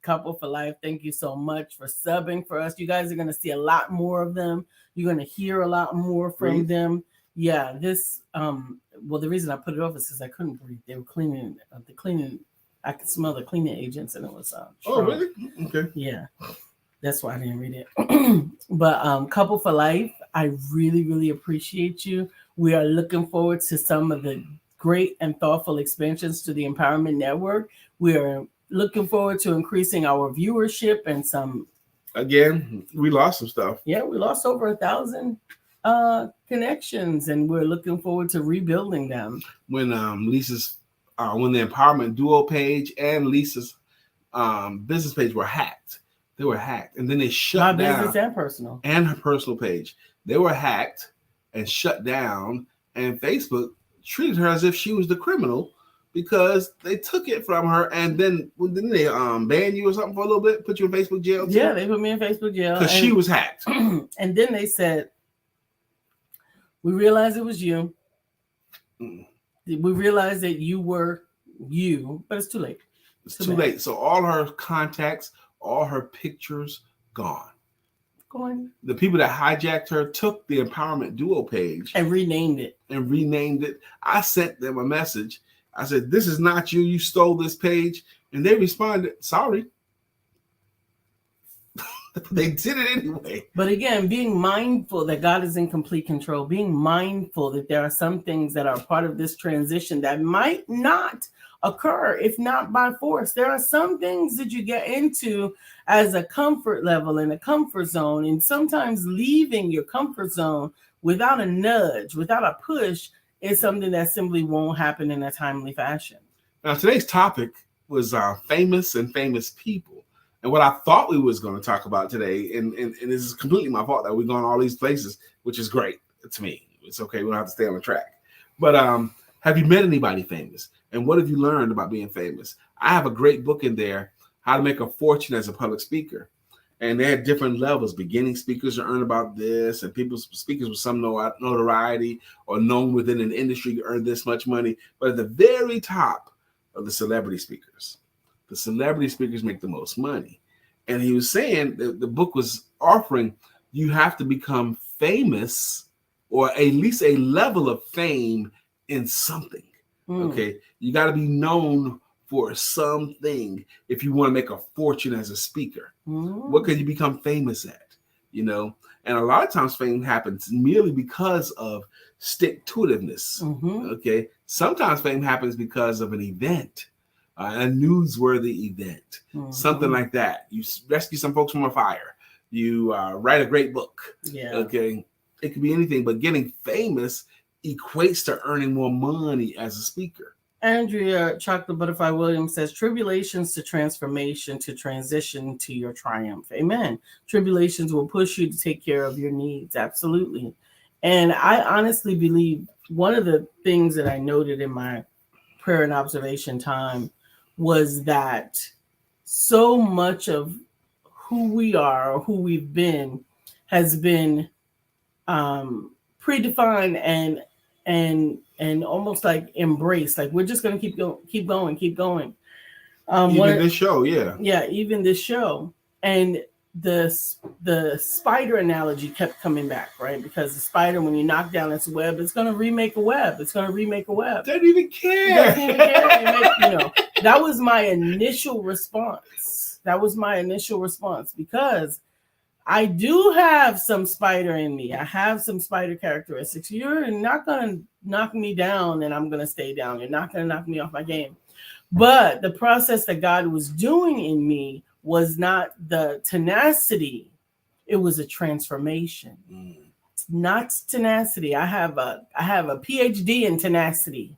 Couple for life. Thank you so much for subbing for us. You guys are going to see a lot more of them. You're going to hear a lot more from them. Yeah, this the reason I put it off is because I couldn't breathe. They were cleaning I could smell the cleaning agents and it was oh really? Okay. Yeah. That's why I didn't read it. But Couple for Life, I really, really appreciate you. We are looking forward to some of the great and thoughtful expansions to the Empowerment Network. We are looking forward to increasing our viewership and some. Again, we lost some stuff. Yeah, we lost over 1,000 connections, and we're looking forward to rebuilding them. When Lisa's, when the Empowerment Duo page and Lisa's business page were hacked. They were hacked, and then they shut down. My business and personal. And her personal page. They were hacked and shut down, and Facebook treated her as if she was the criminal because they took it from her, and then didn't they ban you or something for a little bit, put you in Facebook jail too? Yeah, they put me in Facebook jail. Because she was hacked. And then they said, we realized it was you. We realized that you were you, but it's too late. It's too late. So all her contacts, all her pictures, gone. The people that hijacked her took the Empowerment Duo page and renamed it. I sent them a message. I said, this is not you. You stole this page. And they responded, sorry. They did it anyway. But again, being mindful that God is in complete control, being mindful that there are some things that are part of this transition that might not occur, if not by force. There are some things that you get into as a comfort level in a comfort zone, and sometimes leaving your comfort zone without a nudge, without a push, is something that simply won't happen in a timely fashion. Now, today's topic was famous and famous people. And what I thought we was going to talk about today, and this is completely my fault that we're going all these places, which is great to me. It's okay. We don't have to stay on the track. But have you met anybody famous? And what have you learned about being famous? I have a great book in there, How to Make a Fortune as a Public Speaker. And they had different levels. Beginning speakers earn about this, and speakers with some notoriety or known within an industry earn this much money. But at the very top are the celebrity speakers. The celebrity speakers make the most money. And he was saying that the book was offering you have to become famous, or at least a level of fame in something. Okay. You got to be known for something if you want to make a fortune as a speaker. What could you become famous at? You know, and a lot of times fame happens merely because of stick-to-itiveness. Okay. Sometimes fame happens because of an event. A newsworthy event, something like that. You rescue some folks from a fire. You write a great book. Yeah. Okay. It could be anything, but getting famous equates to earning more money as a speaker. Andrea Chocolate Butterfly Williams says, tribulations to transformation, to transition to your triumph. Amen. Tribulations will push you to take care of your needs. Absolutely. And I honestly believe one of the things that I noted in my prayer and observation time was that so much of who we are or who we've been has been predefined and almost like embraced. Like we're just going to keep going. Even this show, yeah. Yeah, even this show. And the spider analogy kept coming back, right? Because the spider, when you knock down its web, it's going to remake a web. They don't even care. That was my initial response. Because I do have some spider in me. I have some spider characteristics. You're not going to knock me down and I'm going to stay down. You're not going to knock me off my game. But the process that God was doing in me was not the tenacity. It was a transformation. Not tenacity. I have a PhD in tenacity.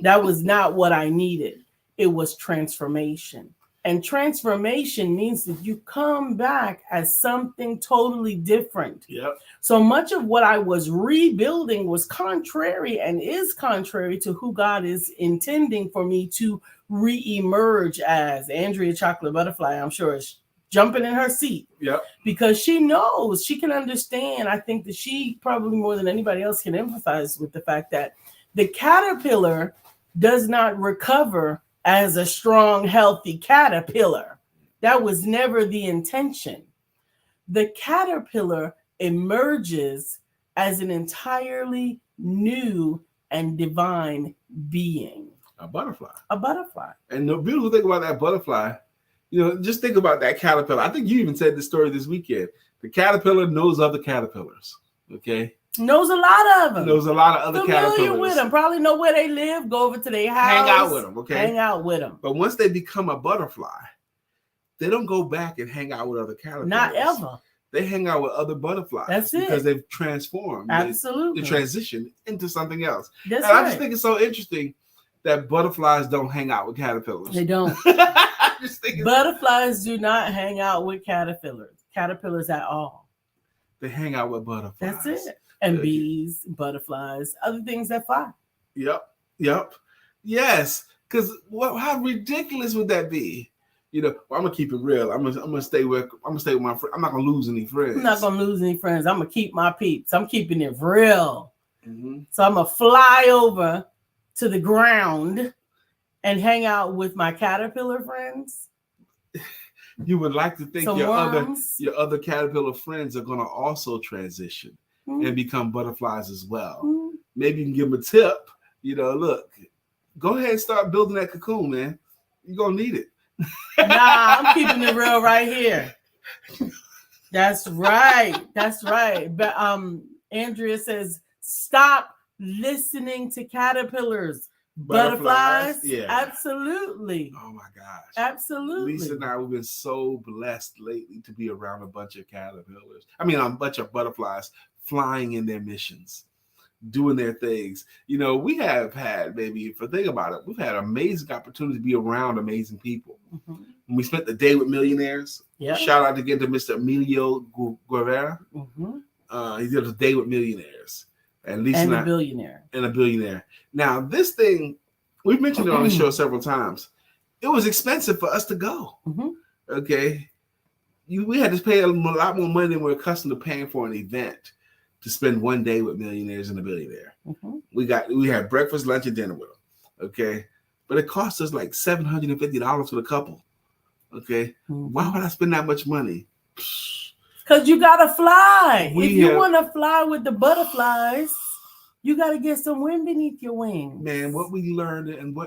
That was not what I needed. It was transformation. And transformation means that you come back as something totally different. Yep. So much of what I was rebuilding was contrary and is contrary to who God is intending for me to re-emerge as. Andrea Chocolate Butterfly, I'm sure, is jumping in her seat. Yep. Because she knows, she can understand. I think that she probably more than anybody else can empathize with the fact that the caterpillar does not recover as a strong, healthy caterpillar. That was never the intention. The caterpillar emerges as an entirely new and divine being. A butterfly. And the beautiful thing about that butterfly, just think about that caterpillar. I think you even said this story this weekend. The caterpillar knows other caterpillars. Okay. Knows a lot of them. Knows a lot of other caterpillars. Familiar with them. Probably know where they live. Go over to their house. Hang out with them. Okay. Hang out with them. But once they become a butterfly, they don't go back and hang out with other caterpillars. Not ever. They hang out with other butterflies. That's it. Because they've transformed. Absolutely. They transitioned into something else. That's and right. I just think it's so interesting that butterflies don't hang out with caterpillars. They don't. Butterflies do not hang out with caterpillars at all. They hang out with butterflies. That's it. And bees, butterflies, other things that fly. Yep. Yes. Because how ridiculous would that be? I'm gonna keep it real. I'm gonna stay with my friend. I'm not gonna lose any friends. I'm not gonna lose any friends. I'm gonna keep my peeps. I'm keeping it real. So I'm gonna fly over to the ground and hang out with my caterpillar friends. You would like to think your other caterpillar friends are gonna also transition and become butterflies as well. Maybe you can give them a tip. Look, go ahead and start building that cocoon, man. You're gonna need it. Nah, I'm keeping it real right here. That's right. That's right. But Andrea says, stop listening to caterpillars. Butterflies? Yeah. Absolutely. Oh my gosh. Absolutely. Lisa and I, we've been so blessed lately to be around a bunch of caterpillars. I mean, a bunch of butterflies flying in their missions, doing their things. You know, we have had, maybe if I think about it, we've had amazing opportunity to be around amazing people. Mm-hmm. When we spent the day with millionaires, shout out again to Mr. Emilio Guevara. Mm-hmm. He did a day with millionaires. And Lisa and a billionaire. And a billionaire. Now, this thing, we've mentioned it on the show several times. It was expensive for us to go. Mm-hmm. Okay. We had to pay a lot more money than we're accustomed to paying for an event to spend one day with millionaires and a billionaire. Mm-hmm. We had breakfast, lunch, and dinner with them. Okay. But it cost us like $750 for the couple. Okay. Mm-hmm. Why would I spend that much money? Because you got to fly. If you want to fly with the butterflies, you got to get some wind beneath your wings. Man, what we learned and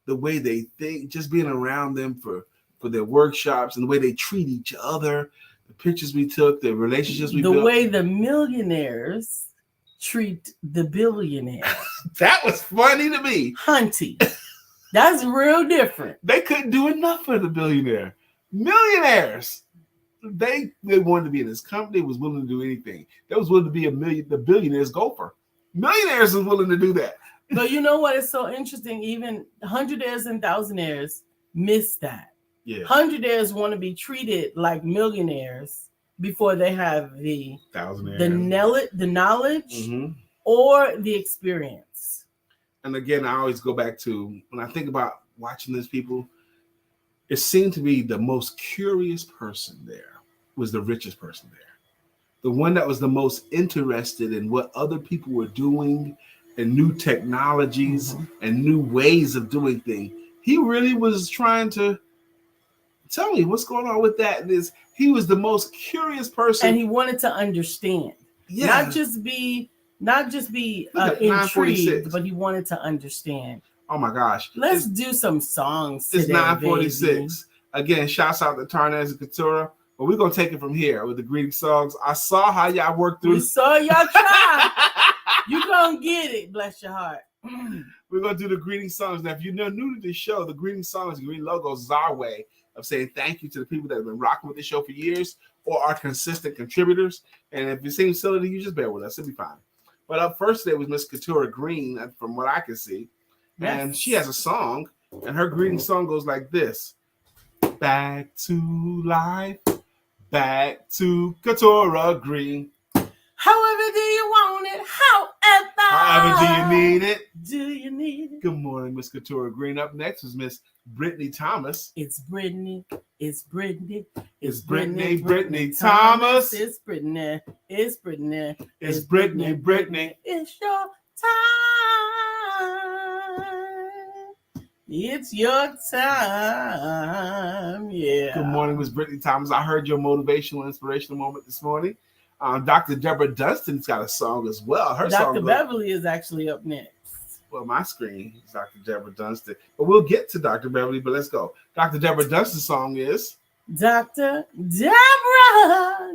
the way they think, just being around them for their workshops and the way they treat each other, the pictures we took, the relationships we built. The way the millionaires treat the billionaires. That was funny to me. Hunty. That's real different. They couldn't do enough for the billionaire. Millionaires. They wanted to be in this company, was willing to do anything. They was willing to be the billionaire's gopher. Millionaires was willing to do that. But you know what is so interesting? Even hundredaires and thousandaires miss that. Yeah. Hundredaires want to be treated like millionaires before they have the knowledge mm-hmm. or the experience. And again, I always go back to when I think about watching these people, it seemed to be the most curious person there was the richest person there. The one that was the most interested in what other people were doing and new technologies mm-hmm. and new ways of doing things. He really was trying to tell me what's going on with that. He was the most curious person. And he wanted to understand. Yeah. Not just be intrigued, but he wanted to understand. Oh my gosh. Let's do some songs today, it's 9:46. Again, shouts out to Tarnez and Katura. But we're going to take it from here with the greeting songs. I saw how y'all worked through. We saw y'all try. You're going to get it. Bless your heart. We're going to do the greeting songs. Now, if you're new to the show, the greeting songs, green logos is our way of saying thank you to the people that have been rocking with the show for years or are consistent contributors. And if it seems silly to you, just bear with us. It'll be fine. But up first today was Miss Katura Green, from what I can see. Yes. And she has a song, and her greeting song goes like this. Back to life. Back to Katura Green. However do you want it? However do you need it? Do you need it? Good morning, Miss Katura Green. Up next is Miss Brittany Thomas. It's Brittany. It's Brittany. It's Brittany. Brittany Thomas. It's Brittany. It's Brittany. It's Brittany. Brittany. It's your time. It's your time. Yeah. Good morning, Miss Brittany Thomas. I heard your motivational, inspirational moment this morning. Dr. Deborah Dunston's got a song as well. Dr. Beverly is actually up next. Well, my screen is Dr. Deborah Dunston. But we'll get to Dr. Beverly, but let's go. Dr. Deborah Dunston's song is Dr. Deborah,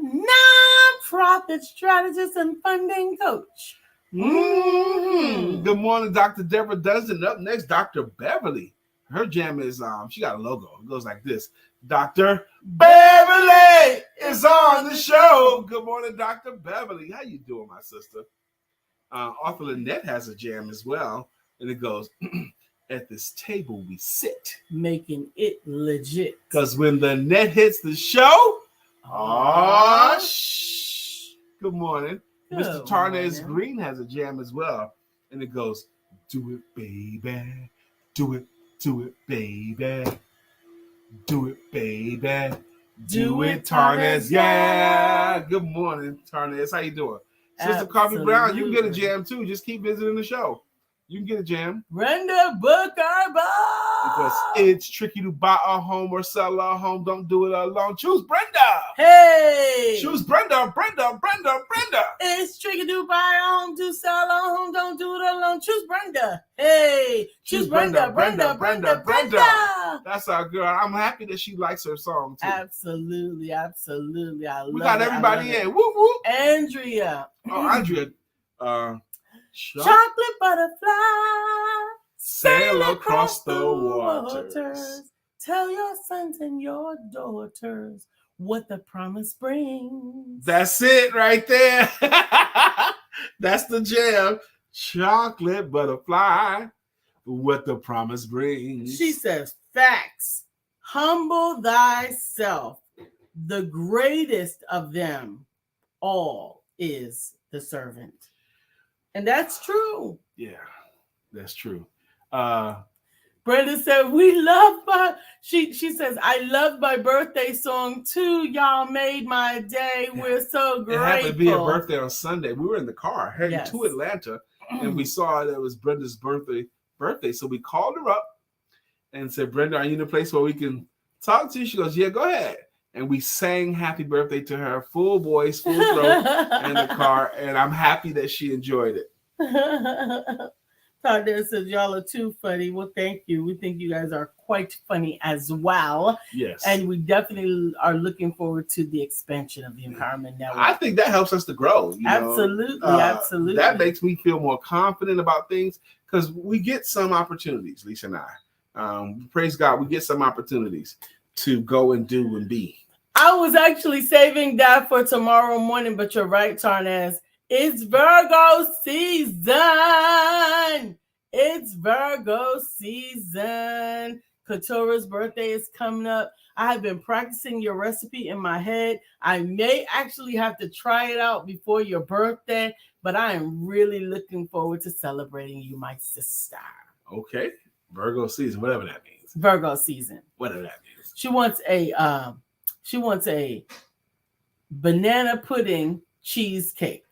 nonprofit strategist and funding coach. Mm-hmm. Good morning, Dr. Deborah Dunston. Up next, Dr. Beverly. Her jam is she got a logo. It goes like this. Dr. Beverly is on the show. Good morning, Dr. Beverly. How you doing, my sister? Arthur Lynette has a jam as well, and it goes, at this table we sit. Making it legit. Because when the net hits the show, good morning. Mr. Tarnez Green has a jam as well, and it goes, do it, baby. Do it, baby. Do it, baby. Do it, Tarnez. Yeah. Good morning, Tarnez. How you doing? Sister Coffee Brown, you can get a jam too. Just keep visiting the show. You can get a jam. Brenda, book our book. Because it's tricky to buy a home or sell a home. Don't do it alone. Choose Brenda. Hey. Choose Brenda. It's tricky to buy a home, to sell a home. Don't do it alone. Choose Brenda. Hey. Choose Brenda. That's our girl. I'm happy that she likes her song too. Absolutely. We got everybody in. Woo woo. Andrea. Oh, Andrea. Chocolate butterfly. Sail across the waters. Tell your sons and your daughters what the promise brings. That's it right there. That's the jam. Chocolate butterfly, what the promise brings. She says, facts. Humble thyself. The greatest of them all is the servant. And that's true. Yeah, that's true. Brenda said, we love my, she says, I love my birthday song too. Y'all made my day. We're so grateful. It happened to be her birthday on Sunday. We were in the car heading to Atlanta, and we saw that it was Brenda's birthday. So we called her up and said, Brenda, are you in a place where we can talk to you? She goes, yeah, go ahead. And we sang happy birthday to her, full voice, full throat in the car. And I'm happy that she enjoyed it. Todd says, y'all are too funny. Well, thank you. We think you guys are quite funny as well. Yes. And we definitely are looking forward to the expansion of the Empowerment Network. I think that helps us to grow. Absolutely. That makes me feel more confident about things because we get some opportunities, Lisa and I. Praise God, we get some opportunities to go and do and be. I was actually saving that for tomorrow morning, but you're right, Tarnaz. It's Virgo season. It's Virgo season. Katura's birthday is coming up. I have been practicing your recipe in my head. I may actually have to try it out before your birthday, but I am really looking forward to celebrating you, my sister. Okay. Virgo season, whatever that means. Virgo season. Whatever that means. She wants a banana pudding cheesecake.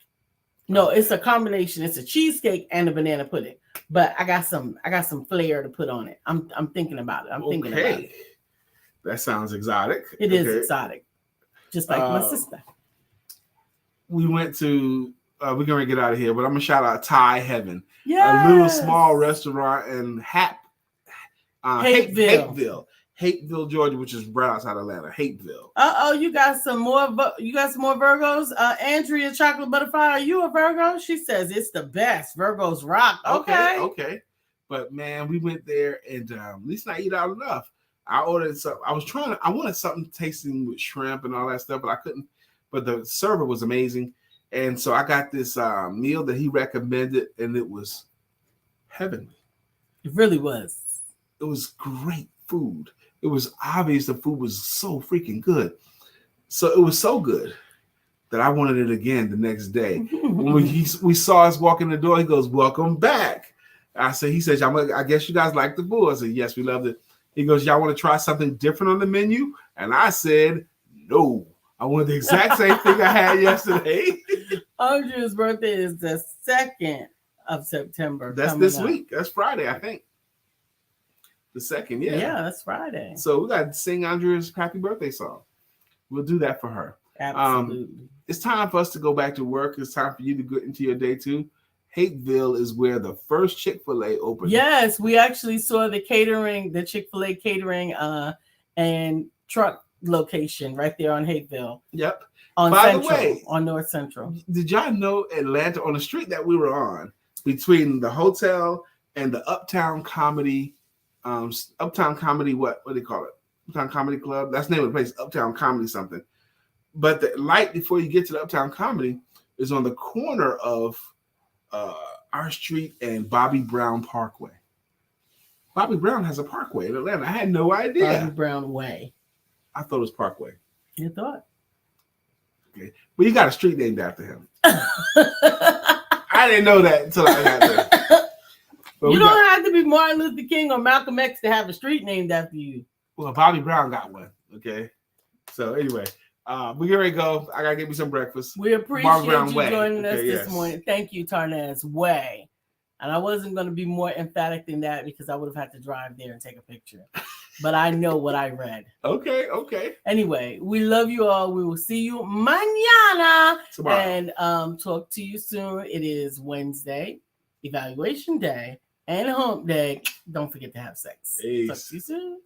No, it's a combination. It's a cheesecake and a banana pudding. But I got some flair to put on it. I'm thinking about it. Thinking about it. That sounds exotic. It is exotic. Just like my sister. We went to we're gonna get out of here, but I'm gonna shout out Thai Heaven. Yeah. A little small restaurant in Hapeville, Georgia, which is right outside Atlanta. Hapeville. You got some more Virgos. Andrea Chocolate Butterfly, are you a Virgo? She says it's the best. Virgos rock. Okay. But man, we went there and at least I eat out enough. I ordered some. I wanted something tasting with shrimp and all that stuff, but I couldn't. But the server was amazing, and so I got this meal that he recommended, and it was heavenly. It really was. It was great food. It was obvious the food was so freaking good. So it was so good that I wanted it again the next day. When we saw us walk in the door, he goes, welcome back. He says, I guess you guys like the food. I said, yes, we loved it. He goes, y'all want to try something different on the menu? And I said, no. I wanted the exact same thing I had yesterday. Andrew's birthday is the 2nd of September. That's this week. That's Friday, I think. The 2nd, yeah. Yeah, that's Friday. So we got to sing Andrea's happy birthday song. We'll do that for her. Absolutely. It's time for us to go back to work. It's time for you to get into your day too. Hapeville is where the first Chick-fil-A opened. Yes, we actually saw the Chick-fil-A catering and truck location right there on Hapeville. Yep. By the way, on North Central. Did y'all know Atlanta, on the street that we were on, between the hotel and the Uptown Comedy, what do they call it? Uptown Comedy Club. That's the name of the place, Uptown Comedy something. But the light before you get to the Uptown Comedy is on the corner of our street and Bobby Brown Parkway. Bobby Brown has a parkway in Atlanta. I had no idea. Bobby Brown Way. I thought it was Parkway. You thought? Okay. Well, you got a street named after him. I didn't know that until I got there. But you don't have to be Martin Luther King or Malcolm X to have a street named after you. Well, Bobby Brown got one. Okay. So anyway, we're going to go. I got to get me some breakfast. We appreciate you joining us this morning. Thank you, Tarnaz Way. And I wasn't going to be more emphatic than that because I would have had to drive there and take a picture. But I know what I read. Okay. Anyway, we love you all. We will see you mañana. Tomorrow. And talk to you soon. It is Wednesday, evaluation day, and hump day. Don't forget to have sex. Peace. Talk to you soon.